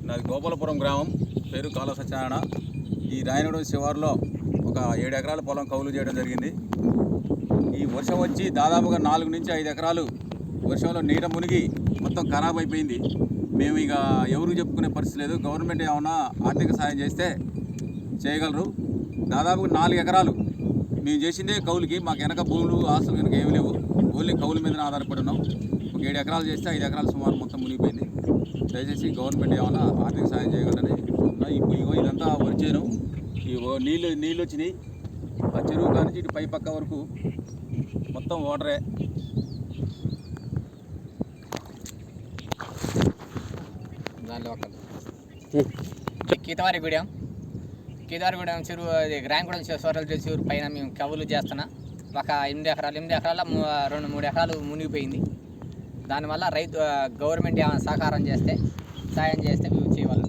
నాది గోపాలపురం గ్రామం, పేరు కాలువ సత్యనారాయణ. ఈ రాయనగూడెం శివారులో ఒక 7 ఎకరాల పొలం కౌలు చేయడం జరిగింది. ఈ వర్షం వచ్చి దాదాపుగా 4 నుంచి 5 ఎకరాలు వర్షంలో నీట మునిగి మొత్తం ఖరాబ్ అయిపోయింది. మేము ఇక ఎవరికి చెప్పుకునే పరిస్థితి లేదు. గవర్నమెంట్ ఏమైనా ఆర్థిక సాయం చేస్తే చేయగలరు. దాదాపుగా 4 ఎకరాలు మేము చేసిందే కౌలుకి. మాకు వెనక భూములు ఆస్తులు కనుక ఏమి లేవు, ఓన్లీ కౌలు మీద ఆధారపడి ఉన్నాం. ఒక 7 ఎకరాలు చేస్తే 5 ఎకరాలు సుమారు మొత్తం మునిగిపోయింది. దయచేసి గవర్నమెంట్ ఏమైనా ఆర్థిక సాయం చేయగలరని ఇప్పుడు ఇదంతా వచ్చాను. ఈ నీళ్ళు వచ్చినాయి. ఆ చెరువు కానీ ఇటు పై పక్క వరకు మొత్తం వాటరే. దానిలో కీతవారిగూడెం చెరువు, రాయనగూడెం సోరల చెరువు పైన మేము కవులు చేస్తున్నా. ఒక 8 ఎకరాల 2-3 ఎకరాలు మునిగిపోయింది. దానివల్ల రైతు గవర్నమెంట్ ఏమైనా సాయం చేస్తే మేము చేయగలం.